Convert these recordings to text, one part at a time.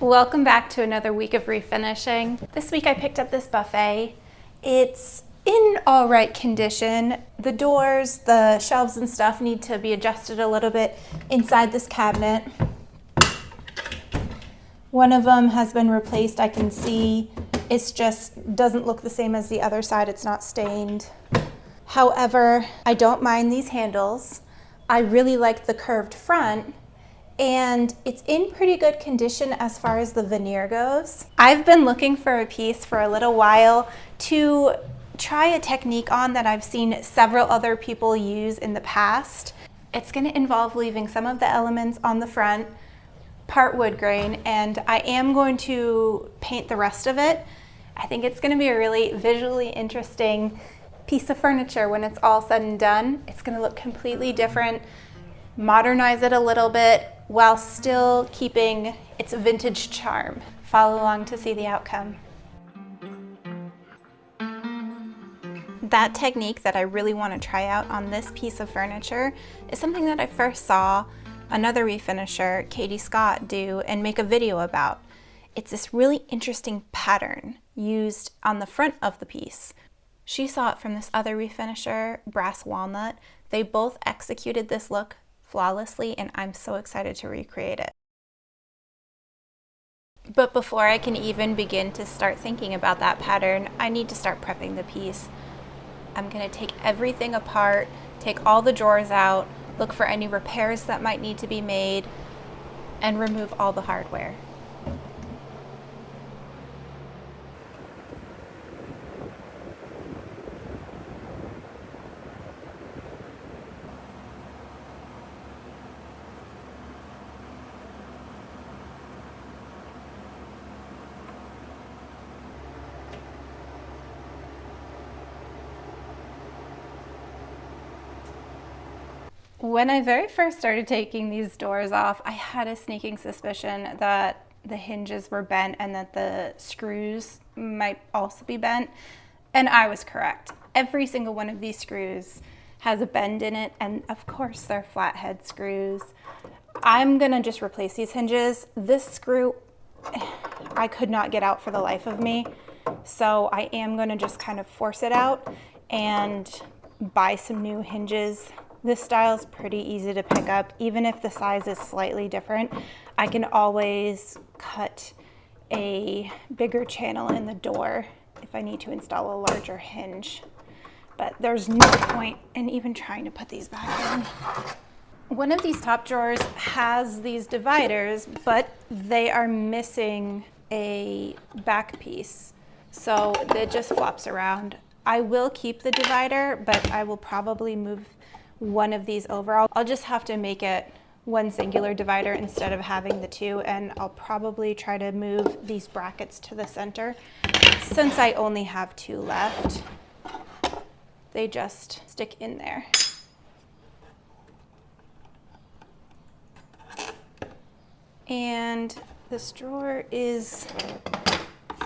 Welcome back to another week of refinishing. This week I picked up this buffet. It's in all right condition. The doors, the shelves and stuff need to be adjusted a little bit inside this cabinet. One of them has been replaced. I can see it's just doesn't look the same as the other side. It's not stained. However, I don't mind these handles. I really like the curved front. And it's in pretty good condition as far as the veneer goes. I've been looking for a piece for a little while to try a technique on that I've seen several other people use in the past. It's going to involve leaving some of the elements on the front, part wood grain, and I am going to paint the rest of it. I think it's going to be a really visually interesting piece of furniture when it's all said and done. It's going to look completely different, modernize it a little bit, while still keeping its vintage charm. Follow along to see the outcome. That technique that I really want to try out on this piece of furniture is something that I first saw another refinisher, Katie Scott, do and make a video about. It's this really interesting pattern used on the front of the piece. She saw it from this other refinisher, Brass Walnut. They both executed this look flawlessly, and I'm so excited to recreate it. But before I can even begin to start thinking about that pattern, I need to start prepping the piece. I'm going to take everything apart, take all the drawers out, look for any repairs that might need to be made, and remove all the hardware. When I very first started taking these doors off, I had a sneaking suspicion that the hinges were bent and that the screws might also be bent, and I was correct. Every single one of these screws has a bend in it, and of course they're flathead screws. I'm gonna just replace these hinges. This screw, I could not get out for the life of me, so I am gonna just kind of force it out and buy some new hinges. This style is pretty easy to pick up. Even if the size is slightly different, I can always cut a bigger channel in the door if I need to install a larger hinge. But there's no point in even trying to put these back in. One of these top drawers has these dividers, but they are missing a back piece, so it just flops around. I will keep the divider, but I will probably move one of these over. I'll just have to make it one singular divider instead of having the two, and I'll probably try to move these brackets to the center. Since I only have two left, they just stick in there. And this drawer is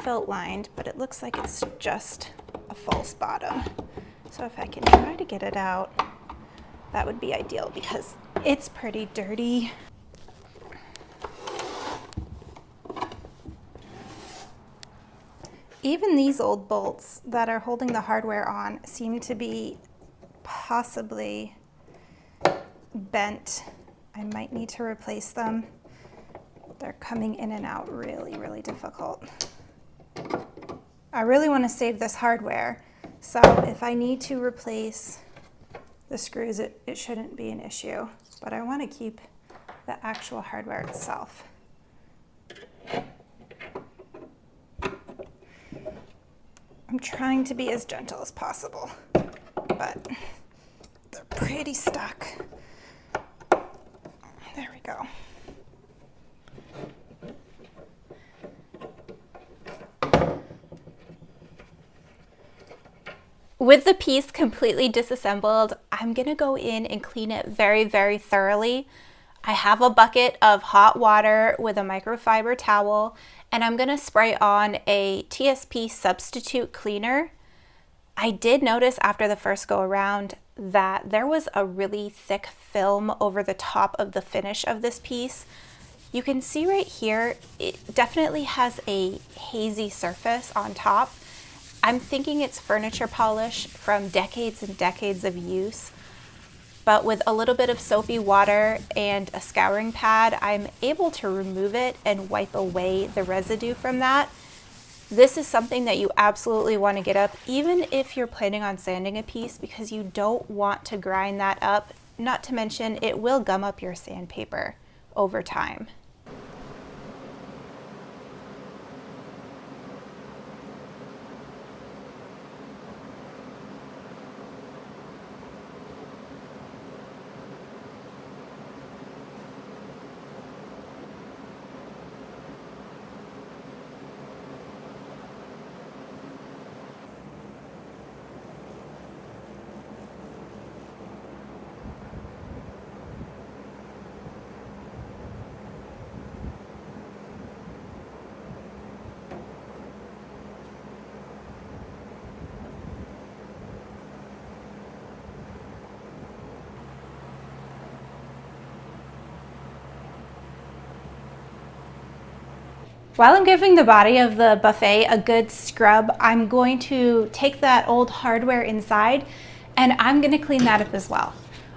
felt lined, but it looks like it's just a false bottom. So if I can try to get it out, that would be ideal because it's pretty dirty. Even these old bolts that are holding the hardware on seem to be possibly bent. I might need to replace them. They're coming in and out really, really difficult. I really want to save this hardware, so if I need to replace the screws, it shouldn't be an issue, but I want to keep the actual hardware itself. I'm trying to be as gentle as possible, but they're pretty stuck. There we go. With the piece completely disassembled, I'm gonna go in and clean it very, very thoroughly. I have a bucket of hot water with a microfiber towel, and I'm gonna spray on a TSP substitute cleaner. I did notice after the first go around that there was a really thick film over the top of the finish of this piece. You can see right here, it definitely has a hazy surface on top. I'm thinking it's furniture polish from decades and decades of use. But with a little bit of soapy water and a scouring pad, I'm able to remove it and wipe away the residue from that. This is something that you absolutely want to get up, even if you're planning on sanding a piece, because you don't want to grind that up. Not to mention, it will gum up your sandpaper over time. While I'm giving the body of the buffet a good scrub, I'm going to take that old hardware inside and I'm going to clean that up as well.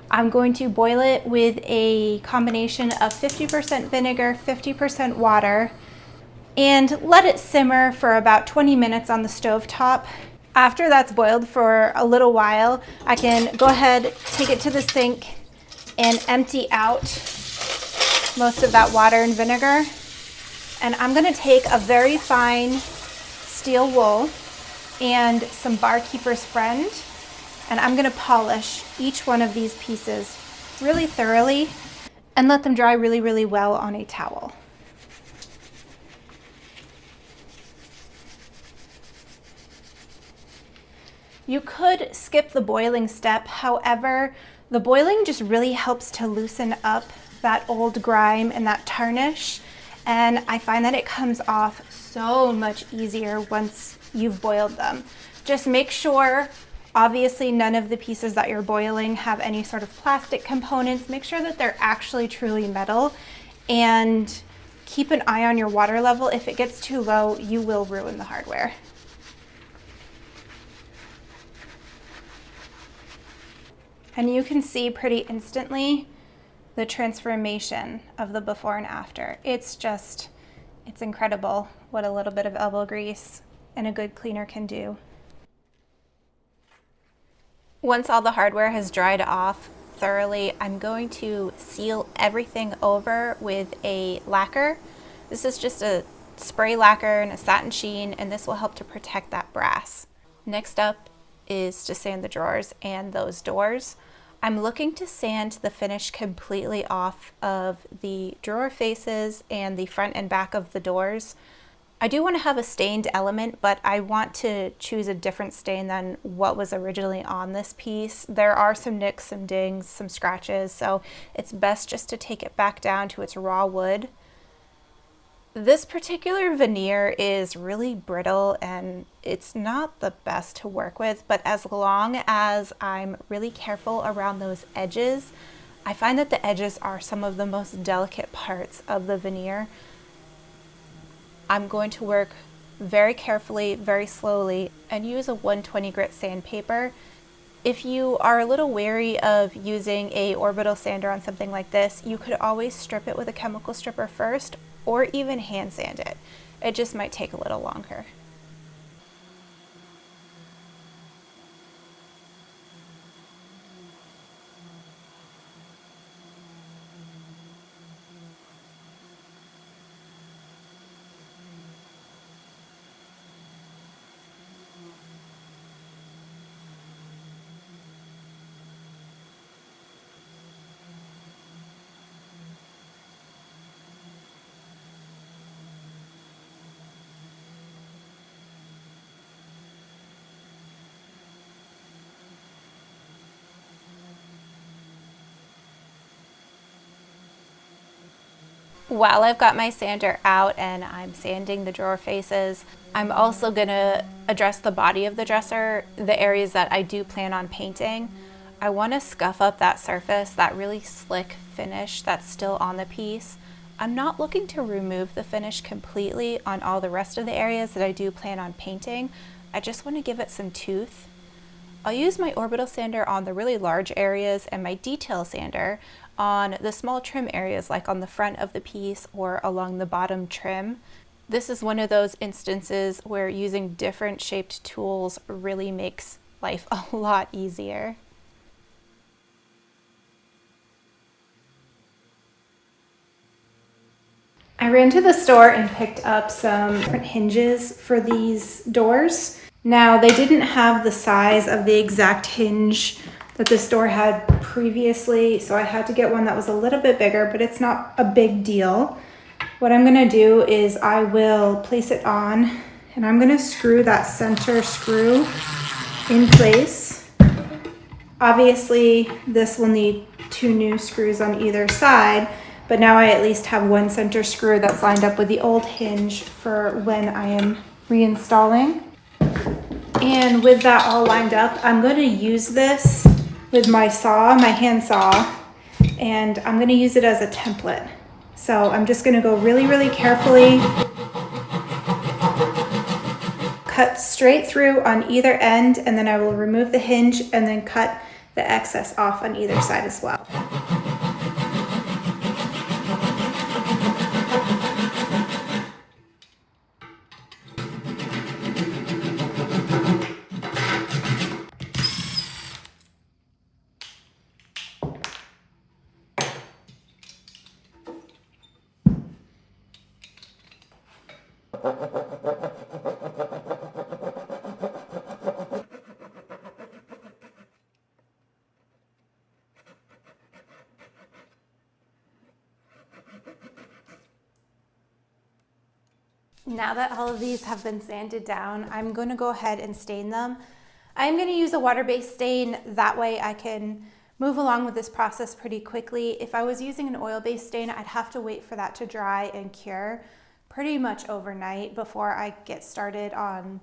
I'm going to boil it with a combination of 50% vinegar, 50% water, and let it simmer for about 20 minutes on the stove top. After that's boiled for a little while, I can go ahead, take it to the sink, and empty out most of that water and vinegar. And I'm gonna take a very fine steel wool and some Barkeeper's Friend, and I'm gonna polish each one of these pieces really thoroughly and let them dry really, really well on a towel. You could skip the boiling step. However, the boiling just really helps to loosen up that old grime and that tarnish. And I find that it comes off so much easier once you've boiled them. Just make sure, obviously, none of the pieces that you're boiling have any sort of plastic components. Make sure that they're actually truly metal, and keep an eye on your water level. If it gets too low, you will ruin the hardware. And you can see pretty instantly the transformation of the before and after. It's incredible what a little bit of elbow grease and a good cleaner can do. Once all the hardware has dried off thoroughly, I'm going to seal everything over with a lacquer. This is just a spray lacquer and a satin sheen, and this will help to protect that brass. Next up is to sand the drawers and those doors. I'm looking to sand the finish completely off of the drawer faces and the front and back of the doors. I do want to have a stained element, but I want to choose a different stain than what was originally on this piece. There are some nicks, some dings, some scratches, so it's best just to take it back down to its raw wood. This particular veneer is really brittle and it's not the best to work with, but as long as I'm really careful around those edges, I find that the edges are some of the most delicate parts of the veneer. I'm going to work very carefully, very slowly, and use a 120 grit sandpaper. If you are a little wary of using a orbital sander on something like this, you could always strip it with a chemical stripper first, or even hand sand it. It just might take a little longer. While I've got my sander out and I'm sanding the drawer faces, I'm also gonna address the body of the dresser, the areas that I do plan on painting. I wanna scuff up that surface, that really slick finish that's still on the piece. I'm not looking to remove the finish completely on all the rest of the areas that I do plan on painting. I just want to give it some tooth. I'll use my orbital sander on the really large areas and my detail sander on the small trim areas, like on the front of the piece or along the bottom trim. This is one of those instances where using different shaped tools really makes life a lot easier. I ran to the store and picked up some different hinges for these doors. Now, they didn't have the size of the exact hinge that the store had previously, so I had to get one that was a little bit bigger, but it's not a big deal. What I'm gonna do is I will place it on, and I'm gonna screw that center screw in place. Obviously, this will need 2 new screws on either side, but now I at least have one center screw that's lined up with the old hinge for when I am reinstalling. And with that all lined up, I'm going to use this with my saw, my hand saw, and I'm going to use it as a template. So I'm just going to go really, really carefully, cut straight through on either end, and then I will remove the hinge and then cut the excess off on either side as well. Now that all of these have been sanded down, I'm going to go ahead and stain them. I'm going to use a water-based stain, that way I can move along with this process pretty quickly. If I was using an oil-based stain, I'd have to wait for that to dry and cure pretty much overnight before I get started on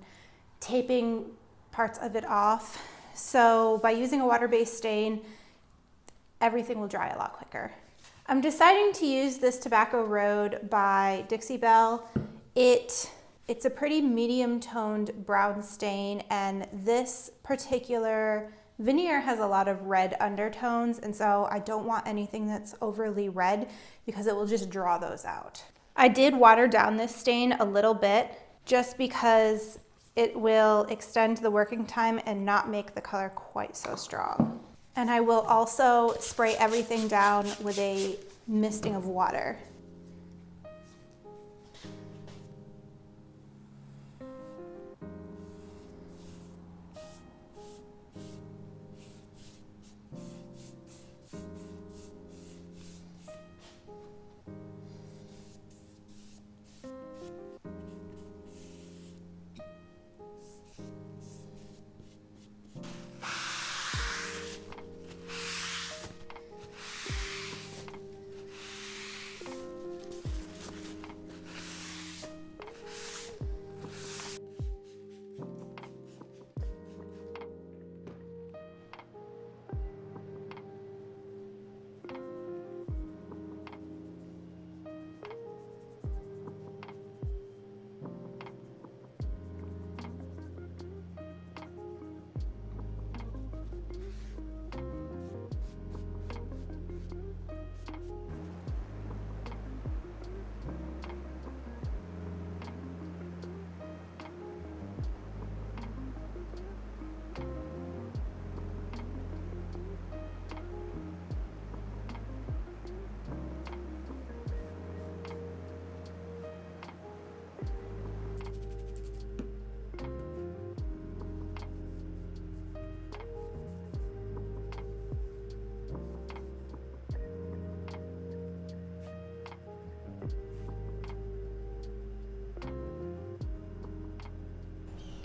taping parts of it off. So by using a water-based stain, everything will dry a lot quicker. I'm deciding to use this Tobacco Road by Dixie Belle. It's a pretty medium toned brown stain, and this particular veneer has a lot of red undertones, and so I don't want anything that's overly red because it will just draw those out. I did water down this stain a little bit just because it will extend the working time and not make the color quite so strong. And I will also spray everything down with a misting of water.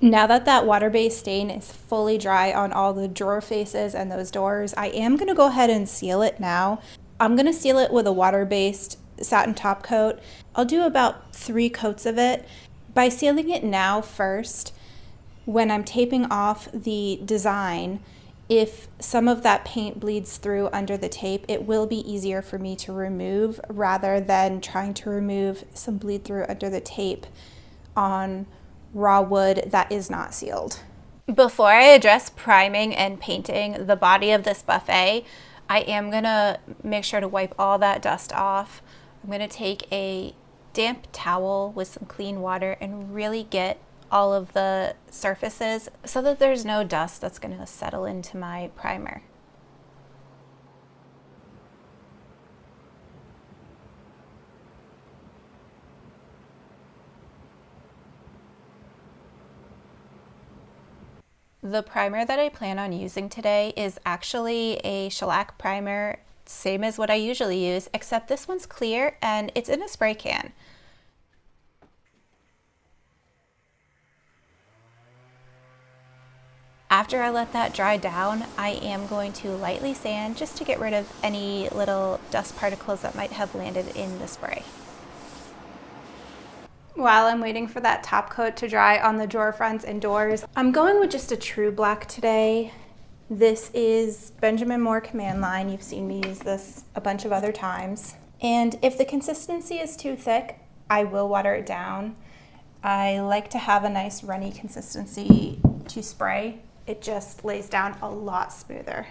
Now that that water-based stain is fully dry on all the drawer faces and those doors, I am going to go ahead and seal it now. I'm going to seal it with a water-based satin top coat. I'll do about 3 coats of it. By sealing it now first, when I'm taping off the design, if some of that paint bleeds through under the tape, it will be easier for me to remove rather than trying to remove some bleed through under the tape on raw wood that is not sealed. Before I address priming and painting the body of this buffet, I am gonna make sure to wipe all that dust off. I'm gonna take a damp towel with some clean water and really get all of the surfaces so that there's no dust that's gonna settle into my primer. The primer that I plan on using today is actually a shellac primer, same as what I usually use, except this one's clear and it's in a spray can. After I let that dry down, I am going to lightly sand just to get rid of any little dust particles that might have landed in the spray. While I'm waiting for that top coat to dry on the drawer fronts and doors, I'm going with just a true black today. This is Benjamin Moore Command Line. You've seen me use this a bunch of other times. And if the consistency is too thick, I will water it down. I like to have a nice runny consistency to spray. It just lays down a lot smoother.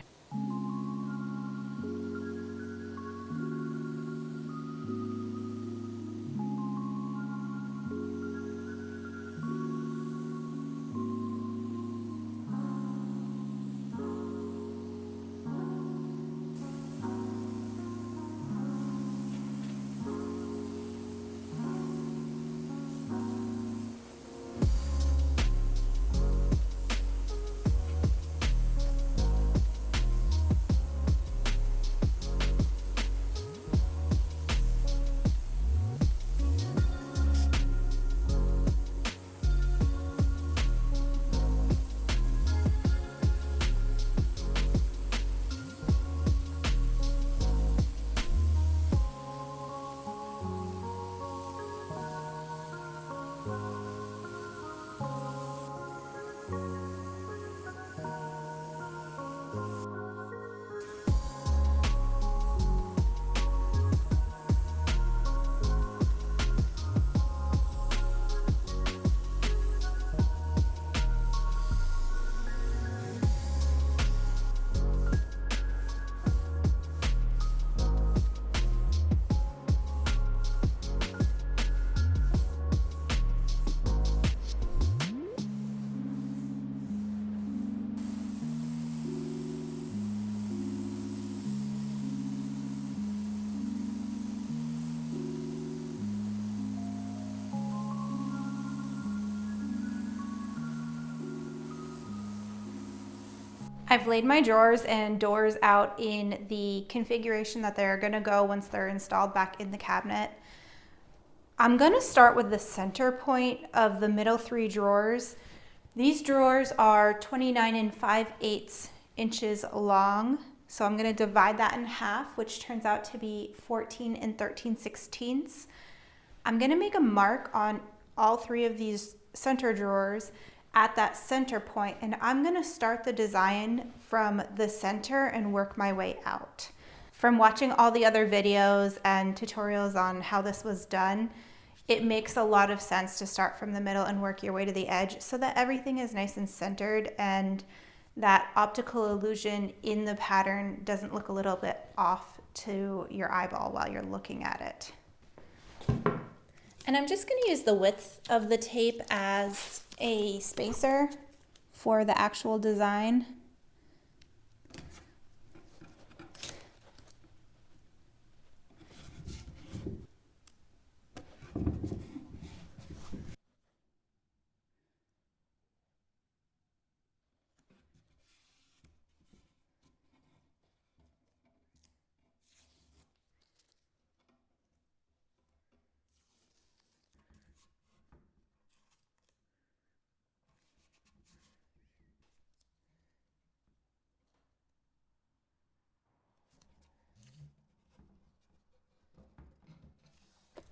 I've laid my drawers and doors out in the configuration that they're gonna go once they're installed back in the cabinet. I'm gonna start with the center point of the middle 3 drawers. These drawers are 29 5/8 inches long. So I'm gonna divide that in half, which turns out to be 14 13/16. I'm gonna make a mark on all 3 of these center drawers at that center point, and I'm gonna start the design from the center and work my way out. From watching all the other videos and tutorials on how this was done, it makes a lot of sense to start from the middle and work your way to the edge so that everything is nice and centered and that optical illusion in the pattern doesn't look a little bit off to your eyeball while you're looking at it. And I'm just going to use the width of the tape as a spacer for the actual design.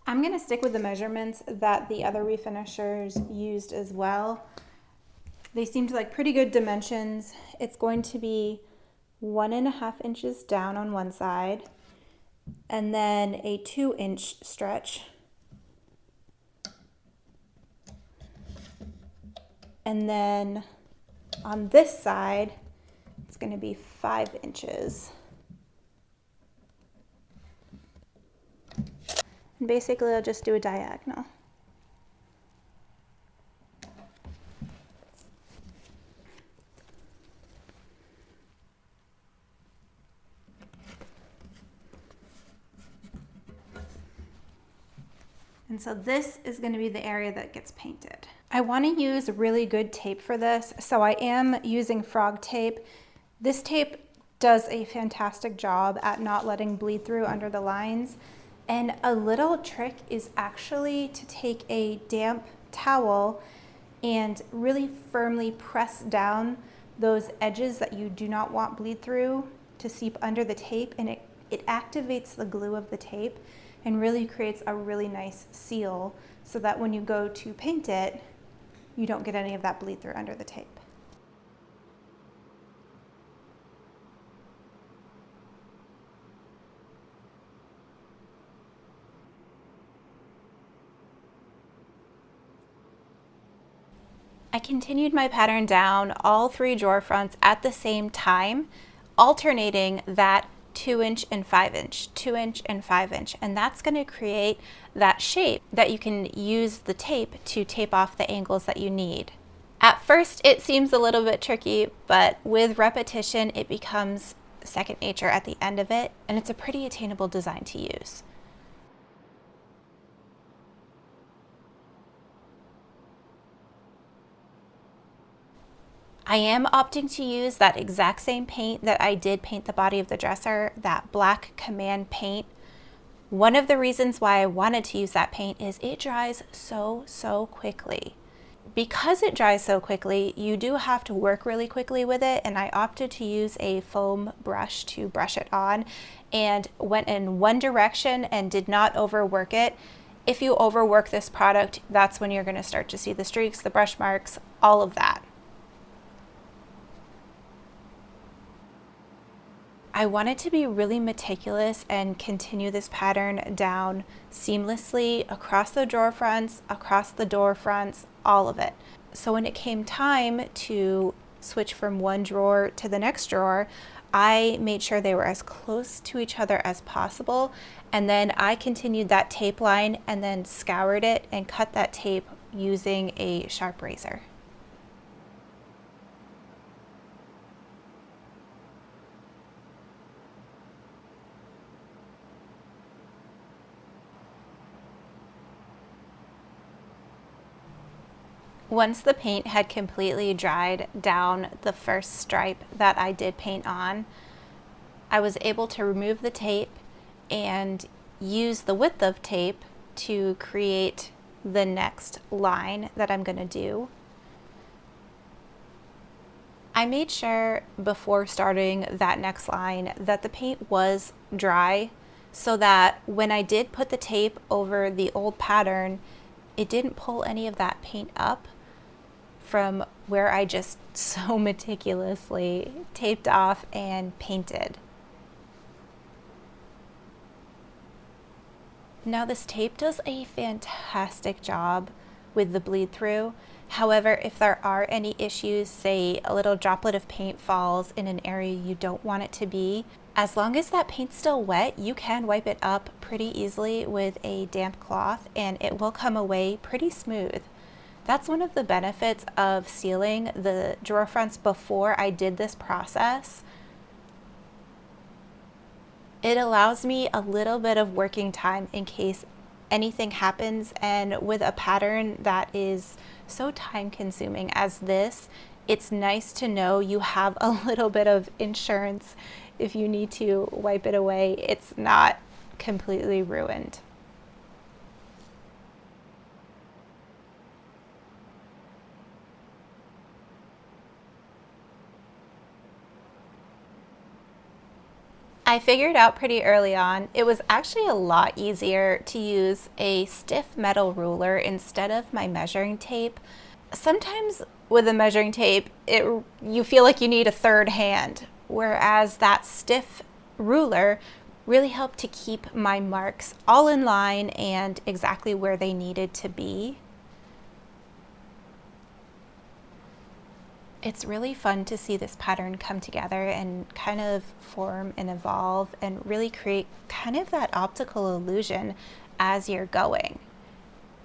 I'm going to stick with the measurements that the other refinishers used as well. They seemed like pretty good dimensions. It's going to be 1.5 inches down on one side and then a 2-inch stretch. And then on this side, it's going to be 5 inches. And basically, I'll just do a diagonal. And so this is going to be the area that gets painted. I want to use really good tape for this, so I am using frog tape. This tape does a fantastic job at not letting bleed through under the lines. And a little trick is actually to take a damp towel and really firmly press down those edges that you do not want bleed through to seep under the tape, and it activates the glue of the tape and really creates a really nice seal so that when you go to paint it, you don't get any of that bleed through under the tape. I continued my pattern down all 3 drawer fronts at the same time, alternating that 2-inch and 5-inch, 2-inch and 5-inch, and that's going to create that shape that you can use the tape to tape off the angles that you need. At first it seems a little bit tricky, but with repetition it becomes second nature at the end of it, and it's a pretty attainable design to use. I am opting to use that exact same paint that I did paint the body of the dresser, that black Command paint. One of the reasons why I wanted to use that paint is it dries so quickly. Because it dries so quickly, you do have to work really quickly with it, and I opted to use a foam brush to brush it on and went in one direction and did not overwork it. If you overwork this product, that's when you're going to start to see the streaks, the brush marks, all of that. I wanted to be really meticulous and continue this pattern down seamlessly across the drawer fronts, across the door fronts, all of it. So when it came time to switch from one drawer to the next drawer, I made sure they were as close to each other as possible, and then I continued that tape line and then scoured it and cut that tape using a sharp razor. Once the paint had completely dried down the first stripe that I did paint on, I was able to remove the tape and use the width of tape to create the next line that I'm going to do. I made sure before starting that next line that the paint was dry so that when I did put the tape over the old pattern, it didn't pull any of that paint up from where I just so meticulously taped off and painted. Now this tape does a fantastic job with the bleed through. However, if there are any issues, say a little droplet of paint falls in an area you don't want it to be, as long as that paint's still wet, you can wipe it up pretty easily with a damp cloth and it will come away pretty smooth. That's one of the benefits of sealing the drawer fronts before I did this process. It allows me a little bit of working time in case anything happens, and with a pattern that is so time consuming as this, it's nice to know you have a little bit of insurance if you need to wipe it away. It's not completely ruined. I figured out pretty early on it was actually a lot easier to use a stiff metal ruler instead of my measuring tape. Sometimes with a measuring tape, you feel like you need a third hand, whereas that stiff ruler really helped to keep my marks all in line and exactly where they needed to be. It's really fun to see this pattern come together and kind of form and evolve and really create kind of that optical illusion as you're going.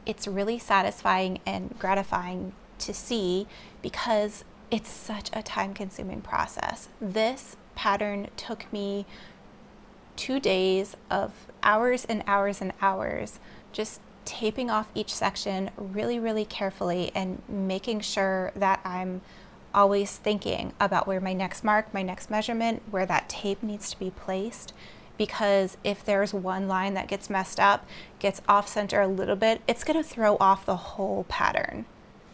It's really satisfying and gratifying to see because it's such a time-consuming process. This pattern took me 2 days of hours and hours and hours just taping off each section really, really carefully and making sure that I'm always thinking about where my next mark, my next measurement, where that tape needs to be placed. Because if there's one line that gets messed up, gets off center a little bit, it's gonna throw off the whole pattern.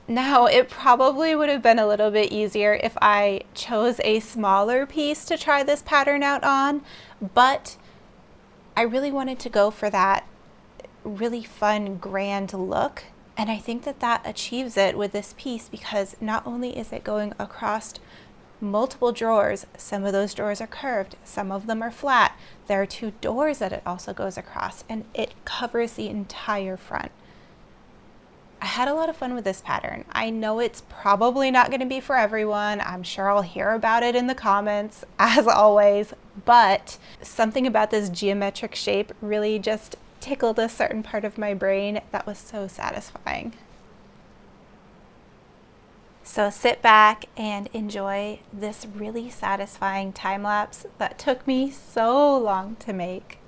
Now, it probably would have been a little bit easier if I chose a smaller piece to try this pattern out on, but I really wanted to go for that really fun, grand look. And I think that that achieves it with this piece because not only is it going across multiple drawers, some of those drawers are curved, some of them are flat. There are 2 doors that it also goes across, and it covers the entire front. I had a lot of fun with this pattern. I know it's probably not going to be for everyone. I'm sure I'll hear about it in the comments, as always, but something about this geometric shape really just tickled a certain part of my brain that was so satisfying. So sit back and enjoy this really satisfying time lapse that took me so long to make.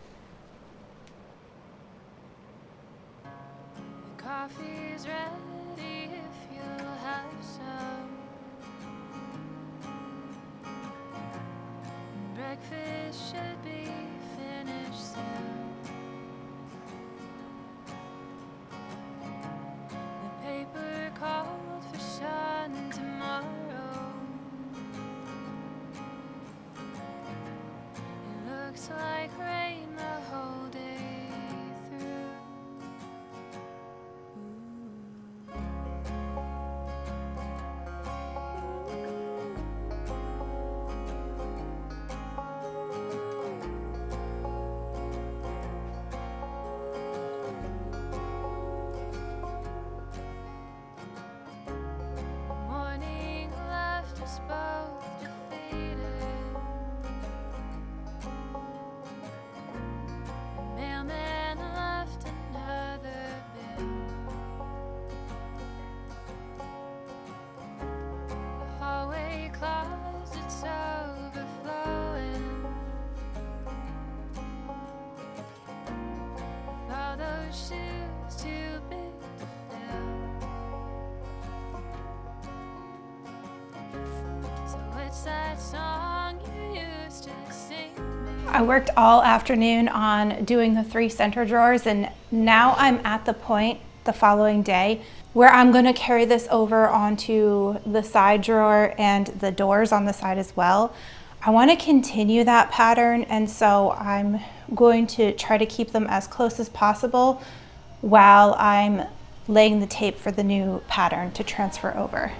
The coffee's ready if you'll have some. Breakfast should be finished soon. The paper called for sun tomorrow. It looks like rain the whole day through. Morning left us both defeated. The mailman left another bill. The hallway closet's overflowing with all those shoes too big to fill. So what's that song you used to sing me? I worked all afternoon on doing the 3 center drawers, and now I'm at the point the following day where I'm going to carry this over onto the side drawer and the doors on the side as well. I want to continue that pattern, and so I'm going to try to keep them as close as possible while I'm laying the tape for the new pattern to transfer over.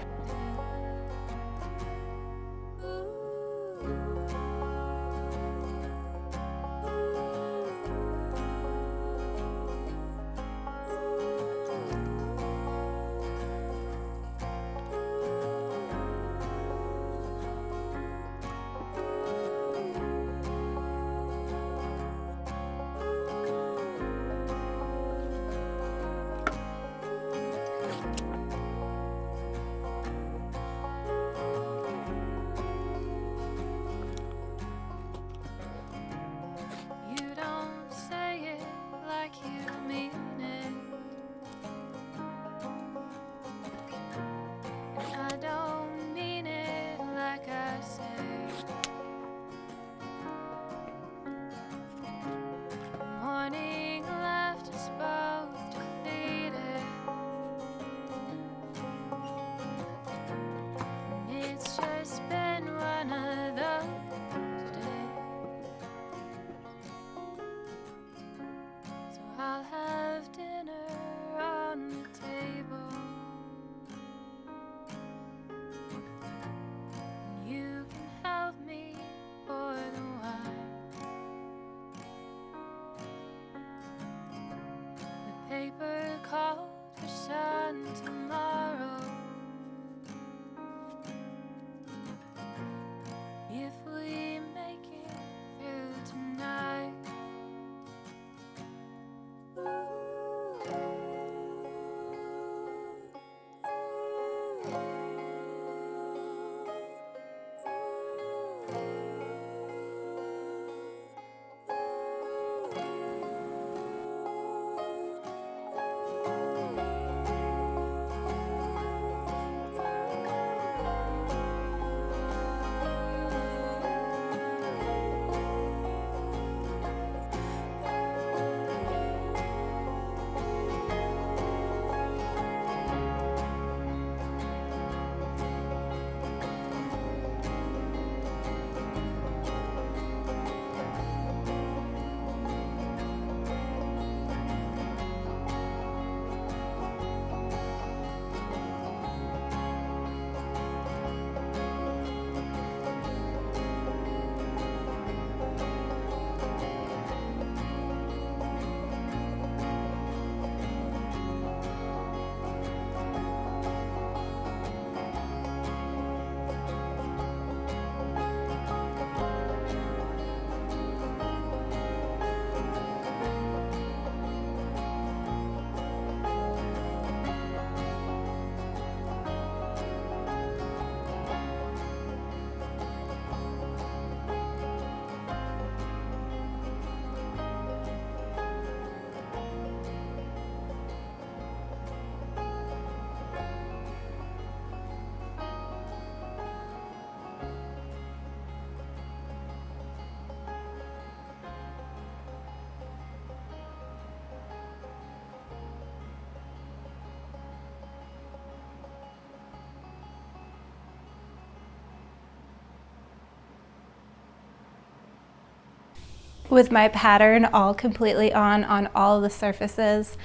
With my pattern all completely on all of the surfaces,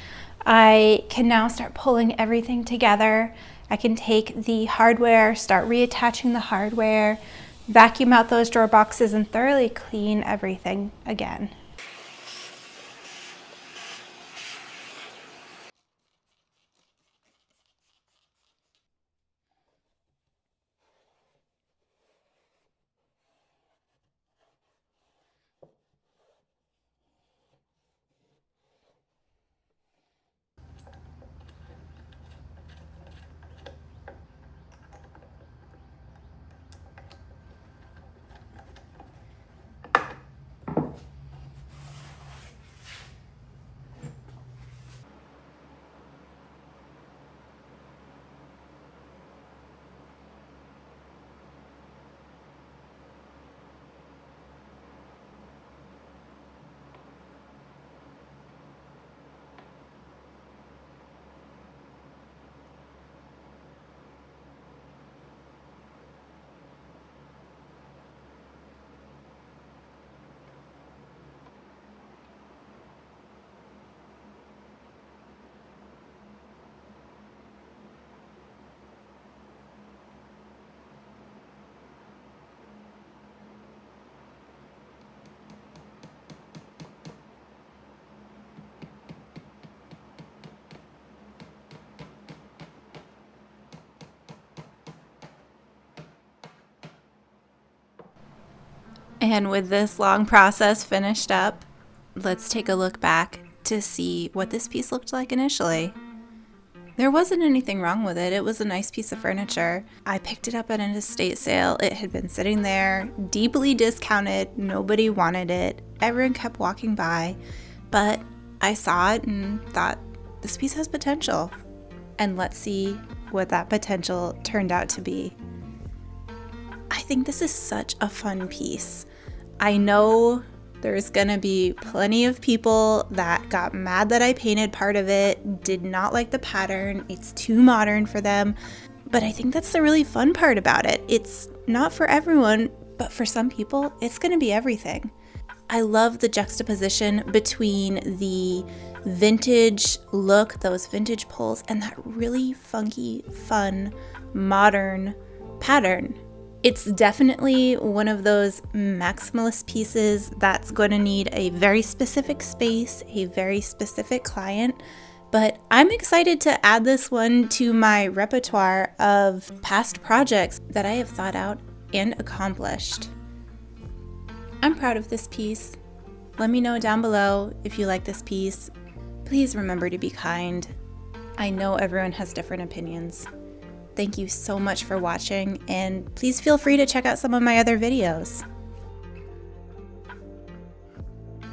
I can now start pulling everything together. I can take the hardware, start reattaching the hardware, vacuum out those drawer boxes, and thoroughly clean everything again. And with this long process finished up, let's take a look back to see what this piece looked like initially. There wasn't anything wrong with it. It was a nice piece of furniture. I picked it up at an estate sale. It had been sitting there, deeply discounted. Nobody wanted it. Everyone kept walking by. But I saw it and thought, this piece has potential. And let's see what that potential turned out to be. I think this is such a fun piece. I know there's gonna be plenty of people that got mad that I painted part of it, did not like the pattern, it's too modern for them, but I think that's the really fun part about it. It's not for everyone, but for some people, it's gonna be everything. I love the juxtaposition between the vintage look, those vintage pulls, and that really funky, fun, modern pattern. It's definitely one of those maximalist pieces that's going to need a very specific space, a very specific client, but I'm excited to add this one to my repertoire of past projects that I have thought out and accomplished. I'm proud of this piece. Let me know down below if you like this piece. Please remember to be kind. I know everyone has different opinions. Thank you so much for watching, and please feel free to check out some of my other videos.